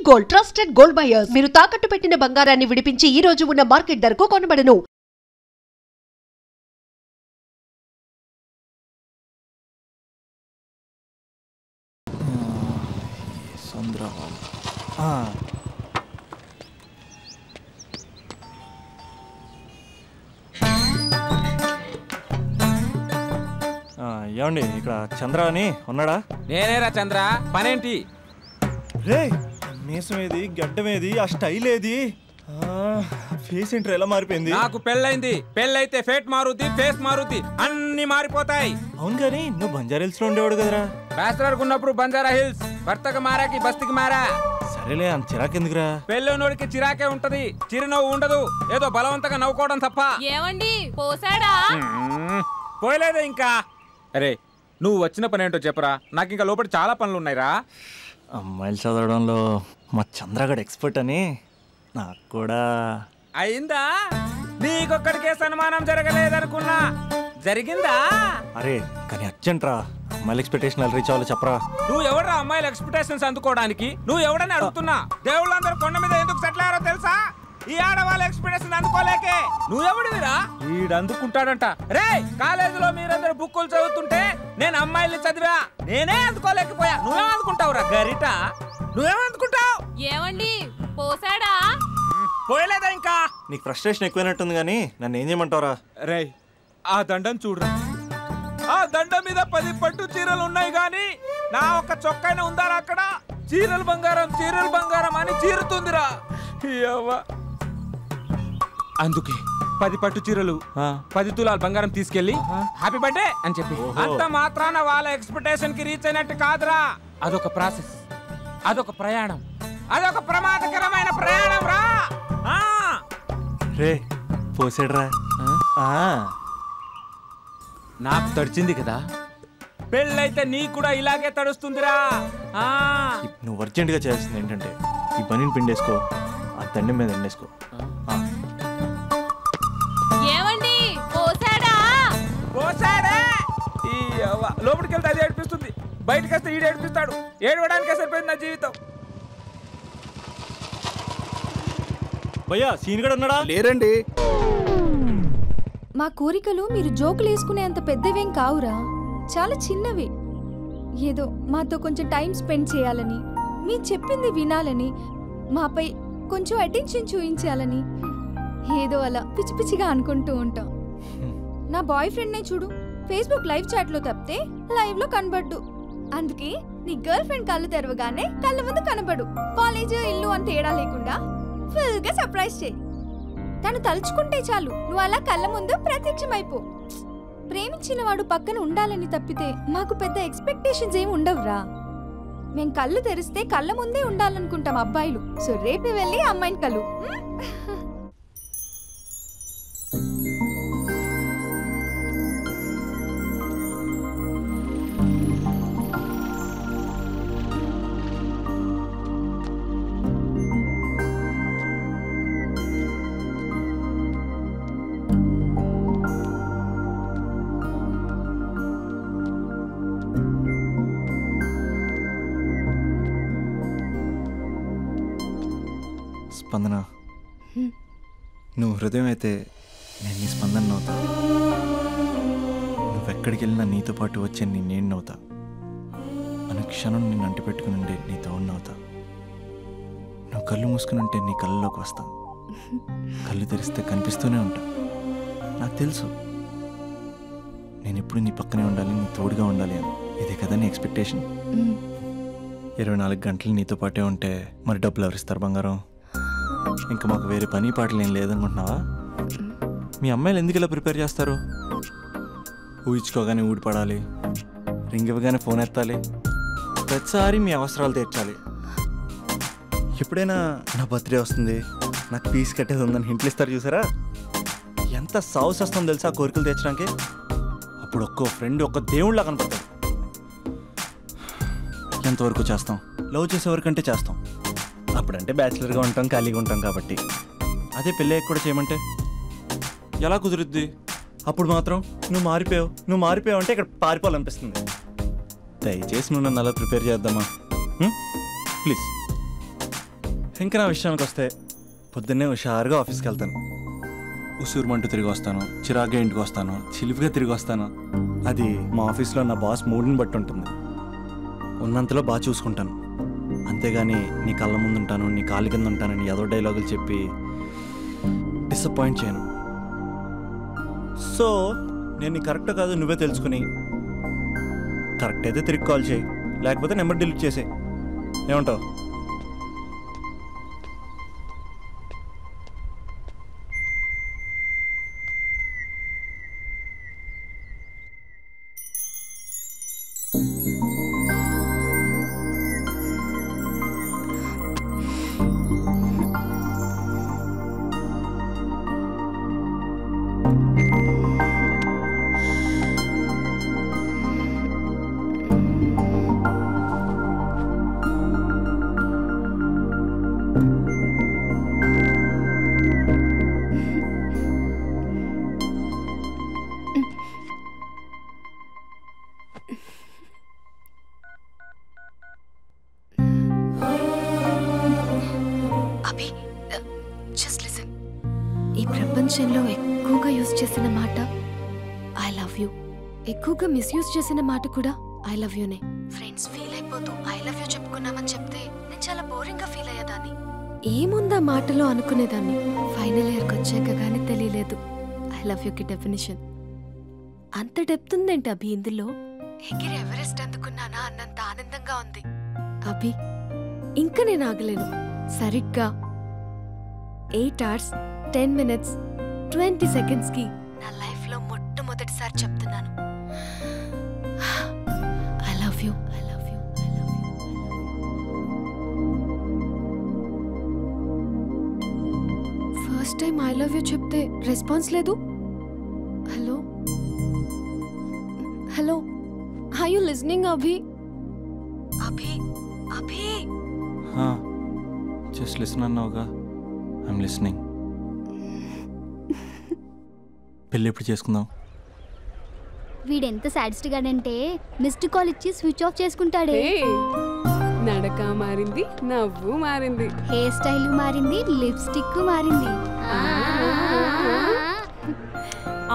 Gold trusted gold buyers. మీరు తాకట్టు పెట్టిన బంగారాన్ని విడిపించి ఈ రోజు ఉన్న మార్కెట్ ధరకు కొనబడను. ఏమండి ఇక్కడ చంద్ర అని ఉన్నాడా? నేనేరా చంద్ర, పనేంటి? రే మీసం ఏది, గడ్డం ఏది, ఆ స్టైల్ ఏది, ఫేస్ ఏంట్రా ఎలా మారిపోయింది? నాకు పెళ్ళైంది, పెళ్ళైతే ఫేట్ మారుద్ది, ఫేస్ మారుద్ది, అన్ని మారిపోతాయి. అవును కానీ నువ్వు బంజారా హిల్స్ లో ఉండేవాడు కదరా? బ్యాచిలర్ ఉన్నప్పుడు బంజారా హిల్స్, భర్తకు మారాకి బస్తికి మారా. సరేలే అంత చిరాకెందుకురా? పెళ్ళోనోడికి చిరాకే ఉంటది, చిరునవ్వు ఉండదు, ఏదో బలవంతంగా నవ్వుకోవడం తప్ప. ఏమండి పోసాడా? పోయలేదే ఇంకా. అరే నువ్వు వచ్చిన పని ఏంటో చెప్పరా, నాకు ఇంకా లోపల చాలా పనులు ఉన్నాయిరా. అమ్మాయిలు చదవడంలో మా చంద్రగడ్ ఎక్స్పర్ట్ అని నాకు కూడా అయిందా? నీకొక్కడికే సన్మానం జరగలేదనుకున్నా, జరిగిందా? అరే కానీ అర్జెంట్ రా, అమ్మాయిల ఎక్స్పెక్టేషన్ రీచ్ అవ్వాలి చెప్పరా. నువ్వు ఎవడరా అమ్మాయిల ఎక్స్పెక్టేషన్స్ అందుకోవడానికి? నువ్వు ఎవడని అడుగుతున్నా. దేవుళ్ళందరూ కొండ మీద ఎందుకు సెటిల్ అయ్యారో తెలుసా? ఈ ఆడవాళ్ళ ఎక్స్పెక్టేషన్ అందుకోలేకే. నువ్వెవడివిరా? వీడు అందుకుంటాడంట. రే కాలేజీలో మీరందరూ బుక్కులు చదువుతుంటే నేను అమ్మాయిల్ని చదివా, నేనే అందుకోలేకపోయా. నువ్వేం అందుకుంటావురా గరిట? నువ్వేం అందుకుంటావు? ఏమండి పోసాడా? పోయలేదా ఇంకా? నీకు ఫ్రస్ట్రేషన్ ఎక్కువైనట్టుంది కానీ నన్ను ఏం చేయమంటావురా? రే ఆ దండం చూడరా, ఆ దండం మీద 10 పట్టు చీరలు ఉన్నాయి గాని నా ఒక్క చొక్కానే ఉందారా అక్కడ? చీరలు బంగారం, చీరలు బంగారం అని చీరుతుందిరా. అందుకే 10 పట్టు చీరలు, 10 తులాలు బంగారం తీసుకెళ్లి హ్యాపీ బర్త్డే అని చెప్పి. అంత మాత్రాన వాళ్ళ ఎక్స్పెక్టేషన్ కి రీచ్ అయినట్టు కాదురా. అదొక ప్రాసెస్, అదొక ప్రయాణం, అదొక ప్రమాదకరమైన ప్రయాణం రా. రే పోసాడ్రా, నాకు తడిచింది కదా, పెళ్ళైతే నీకు కూడా ఇలాగే తడుస్తుందిరా. నువ్వు అర్జెంట్ గా చేయాల్సింది ఏంటంటే ఈ పనిని పిండేసుకో, ఆ దండం మీద ఎండేసుకో. ఏమండి పోసాడా? పోసాడే. లోపలికి వెళ్తే అది ఏడిపిస్తుంది, బయటకు వస్తే ఈడు ఏడిపిస్తాడు. ఏడవడానికే సరిపోయింది నా జీవితం. భయ్యా సీన్ కూడా ఉన్నాడా? లేరండి. మా కోరికలు మీరు జోకులు వేసుకునేంత పెద్దవేం కావురా, చాలా చిన్నవి. ఏదో మాతో కొంచెం టైం స్పెండ్ చేయాలని, మీ చెప్పింది వినాలని, మాపై కొంచెం అటెన్షన్ చూపించాలని ఏదో అలా పిచ్చి పిచ్చిగా అనుకుంటూ ఉంటాం. నా బాయ్ ఫ్రెండ్నే చూడు, ఫేస్బుక్ లైవ్ చాట్లో తప్పితే లైవ్ లో కనబడ్డు. అందుకే నీ గర్ల్ ఫ్రెండ్ కళ్ళు తెరవగానే కళ్ళ ముందు కనబడు. కాలేజ్ ఇల్లు అని తేడా లేకుండా ఫుల్ గా సర్ప్రైజ్ చేయి. తను తలుచుకుంటే చాలు నువ్వు అలా కళ్ళ ముందు ప్రత్యక్షమైపో. ప్రేమించిన వాడు పక్కన ఉండాలని తప్పితే మాకు పెద్ద ఎక్స్పెక్టేషన్స్ ఏమి ఉండవురా. మేం కళ్ళు తెరిస్తే కళ్ళ ముందే ఉండాలనుకుంటాం అబ్బాయిలు. సో రేపు వెళ్ళి అమ్మాయిని కలు. స్పందన, నువ్వు హృదయం అయితే నేను నీ స్పందన నవ్వుతా. నువ్వెక్కడికి వెళ్ళినా నీతో పాటు వచ్చే నేను నవ్వుతా. అనుక్షణం నిన్ను అంటి పెట్టుకుని ఉండే నీ తోడు నవ్వుతా. నువ్వు కళ్ళు మూసుకుని ఉంటే నీ కళ్ళలోకి వస్తా, కళ్ళు తెరిస్తే కనిపిస్తూనే ఉంటా. నాకు తెలుసు నేను ఎప్పుడు నీ పక్కనే ఉండాలి, నీ తోడుగా ఉండాలి అని. ఇదే కదా నీ ఎక్స్పెక్టేషన్? 24 గంటలు నీతో పాటే ఉంటే మరి డబ్బులు ఎవరిస్తారు బంగారం? ఇంకా మాకు వేరే పని పాటలు ఏం లేదనుకుంటున్నావా? మీ అమ్మాయిలు ఎందుకు ఇలా ప్రిపేర్ చేస్తారు? ఊహించుకోగానే ఊడిపడాలి, రింగ్ ఇవ్వగానే ఫోన్ ఎత్తాలి, ప్రతిసారి మీ అవసరాలు తీర్చాలి. ఎప్పుడైనా నా బర్త్డే వస్తుంది, నాకు ఫీజు కట్టేది ఉందని హింట్లు ఇస్తారు చూసారా? ఎంత సాహసం వస్తుందో తెలుసా కోరికలు తీర్చడానికి. అప్పుడు ఒక్కో ఫ్రెండ్ ఒక్క దేవుళ్ళ కనపడతాడు. ఎంతవరకు చేస్తాం? లవ్ చేసేవరకంటే చేస్తాం. అప్పుడంటే బ్యాచిలర్గా ఉంటాం, ఖాళీగా ఉంటాం కాబట్టి. అదే పెళ్ళి కూడా చేయమంటే ఎలా కుదురుద్ది? అప్పుడు మాత్రం నువ్వు మారిపోయావు అంటే ఇక్కడ పారిపోవాలనిపిస్తుంది. దయచేసి నువ్వు నన్ను అలా ప్రిపేర్ చేద్దామా ప్లీజ్. ఇంకా నా విషయానికి వస్తే పొద్దున్నే హుషారుగా ఆఫీస్కి వెళ్తాను. ఉసూరుమంటూ తిరిగి వస్తాను, చిరాగ్గా ఇంటికి వస్తాను, చిలిపిగా తిరిగి వస్తాను. అది మా ఆఫీస్లో నా బాస్ మూడ్ని బట్టి ఉంటుంది. ఉన్నంతలో బాగా చూసుకుంటాను, అంతేగాని నీ కళ్ళ ముందు ఉంటాను, నీ కాలి కింద ఉంటానని ఏదో డైలాగులు చెప్పి డిసప్పాయింట్ చేయను. సో నేను నీ కరెక్ట్ కాదు నువ్వే తెలుసుకుని కరెక్ట్ అయితే తిరిగి కాల్ చేయి, లేకపోతే నెంబర్ డిలీట్ చేసేయి. ఏమంటావు? ఈ ప్రపంచంలో ఎక్కువగా యూజ్ చేసిన మాట ఐ లవ్ యూ, ఎక్కువగా మిస్యూజ్ చేసిన మాట కూడా ఐ లవ్ యూనే. ఫ్రెండ్స్ ఫీల్ అయిపోతూ ఐ లవ్ యూ చెప్పుకున్నామని చెప్తే నేను చాలా బోరింగ్ గా ఫీల్ అయ్యేదాన్ని. ఏముందా మాటలో అనుకునేదాన్ని. ఫైనల్ ఇయర్కి వచ్చాక కానీ తెలియలేదు ఐ లవ్ యూకి డెఫినేషన్. అంత డెప్త్ ఉందేంటి అభి ఇందులో? ఎగిరి ఎవరెస్ట్ అందుకున్నానా అన్నంత ఆనందంగా ఉంది అభి. ఇంకా నేను ఆగలేను. సరిగ్గా 8 hours 10 minutes 20 seconds కి నా లైఫ్ లో మొట్టమొదటిసారి చెప్తున్నాను I love you, I love you, I love you. First time I love you చెప్తే రెస్పాన్స్ లేదు. Hello hello, are you listening Abhi? Abhi Abhi just listen అన్నావుగా. I'm listening. పెళ్ళి ఎప్పుడు చేసుకుందాం? వీడెంత సాడిస్ట్ గాడంటే మిస్డ్ కాల్ ఇచ్చి స్విచ్ ఆఫ్ చేసుకుంటాడే. నడక మారింది, నవ్వు మారింది, హెయిర్ స్టైల్ మారింది, లిప్స్టిక్ మారింది.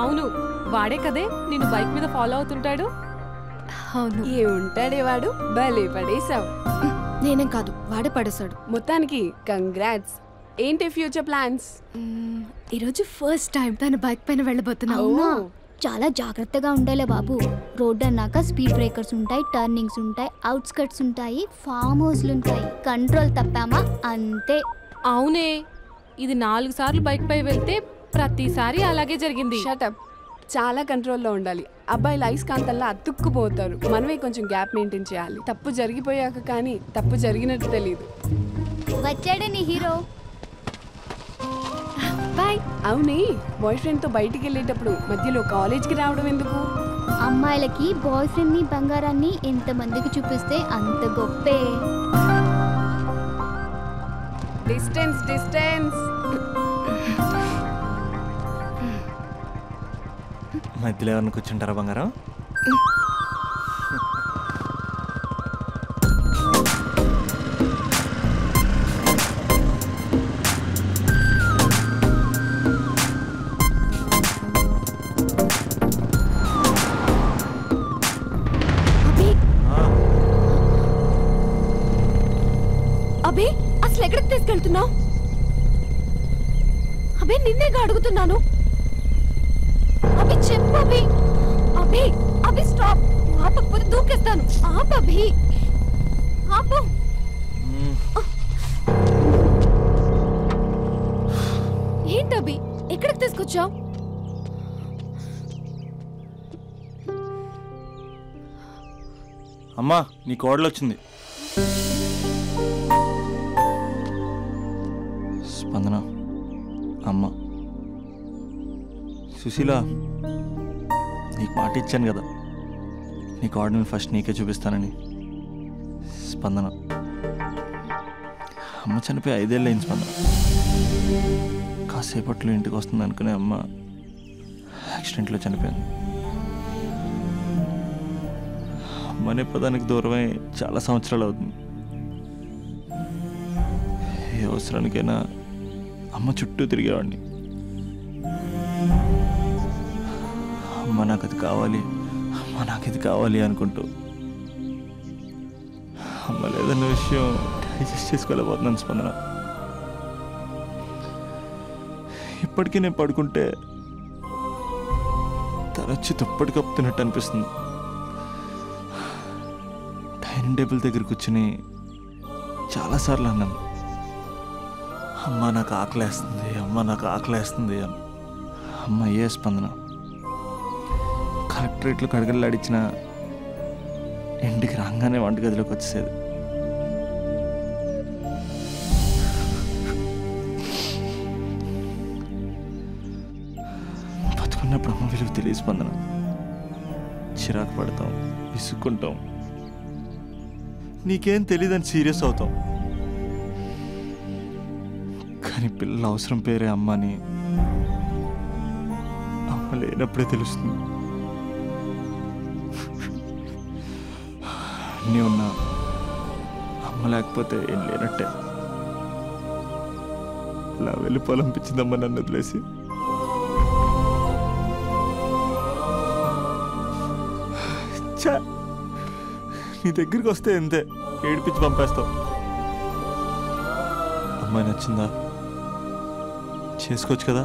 అవును వాడే కదే నిన్ను బైక్ మీద ఫాలో అవుతుంటాడు. అవును, ఏ ఉంటాడే వాడు, భలే పడేసావు. నేనేం కాదు, వాడే పడేశాడు. మొత్తానికి కంగ్రాట్స్. ఏంటి ఫ్యూచర్ ప్లాన్స్? ఈరోజు ఫస్ట్ టైం తన బైక్ పైన వెళ్ళబోతున్నా. అవునా? చాలా జాగ్రత్తగా ఉండాలే బాబు. రోడ్ అన్నాక స్పీడ్ బ్రేకర్స్ ఉంటాయి, టర్నింగ్స్ ఉంటాయి, అవుట్స్కట్స్ ఉంటాయి, ఫామ్ హౌస్లు ఉంటాయి. కంట్రోల్ తప్పామా అంతే. అవునే, ఇది 4 సార్లు బైక్ పై వెళ్తే ప్రతిసారి అలాగే జరిగింది. షటప్. చాలా కంట్రోల్లో ఉండాలి. అబ్బాయిలు అయస్కాంతల్లా అతుక్కుపోతారు. మనమే కొంచెం గ్యాప్ మెయింటైన్ చేయాలి. తప్పు జరిగిపోయాక కానీ తప్పు జరిగినట్టు తెలియదు. వచ్చాడే నీ హీరో. బాయ్. అవునే, బాయ్ ఫ్రెండ్తో బయటికి వెళ్ళేటప్పుడు మధ్యలో కాలేజ్కి రావడం ఎందుకు? అమ్మాయిలకి బాయ్ ఫ్రెండ్ ని బంగారాన్ని ఎంతమందికి చూపిస్తే అంత గొప్పే. Distance distance. మధ్యలో ఎవరిని కూర్చుంటారా బంగారం? అభి అసలు ఎక్కడికి తీసుకెళ్తున్నావు? అభి నిన్నేగా అడుగుతున్నాను. అభి చెప్పు అభి. అభి అభి స్టాప్. ఆపకపోతే దూకేస్తాను. ఆపు అభి, ఆపు. ఏంటి అభి ఎక్కడికి తీసుకొచ్చావు? అమ్మా నీ కోడలు వచ్చింది. స్పందన అమ్మ. సుశీల, నీకు మాట ఇచ్చాను కదా నీ కోడల్ని ఫస్ట్ నీకే చూపిస్తానని. స్పందన, అమ్మ చనిపోయి 5 ఏళ్ళు అయింది స్పందన. కాసేపట్లో ఇంటికి వస్తుంది అనుకునే అమ్మ యాక్సిడెంట్లో చనిపోయింది. అమ్మనే పదానికి దూరమై చాలా సంవత్సరాలు అవుతుంది. అవసరానికైనా అమ్మ చుట్టూ తిరిగేవాడిని. అమ్మ నాకు అది కావాలి, అమ్మ నాకు ఇది కావాలి అనుకుంటూ. అమ్మ లేదన్న విషయం డైజెస్ట్ చేసుకోలేకపోతున్నాను స్పందన. ఇప్పటికీ నేను పడుకుంటే తలొచ్చి దుప్పటి కప్పుతున్నట్టు అనిపిస్తుంది. డైనింగ్ టేబుల్ దగ్గర కూర్చుని చాలాసార్లు అన్నాను, అమ్మ నాకు ఆకలేస్తుంది, అమ్మ నాకు ఆకలేస్తుంది అని. అమ్మ ఏ స్పందన. కలెక్టరేట్లో కడగలాడిచ్చిన ఇంటికి రాగానే వంటగదిలోకి వచ్చేసేది. బతుకున్నప్పుడు అమ్మ విలువ తెలియ స్పందన. చిరాకు పడతాం, విసుక్కుంటాం, నీకేం తెలియదని సీరియస్ అవుతాం. కానీ పిల్లల అవసరం పేరే అమ్మని అమ్మ లేనప్పుడే తెలుస్తుంది. అన్నీ ఉన్నా అమ్మ లేకపోతే ఏం లేనట్టే. ఇలా వెళ్ళిపోవాలనిపించిందమ్మ నన్ను వదిలేసి. నీ దగ్గరికి వస్తే ఎంతే ఏడిపించి పంపేస్తావు. అమ్మాయి నచ్చిందా? చేసుకోవచ్చు కదా.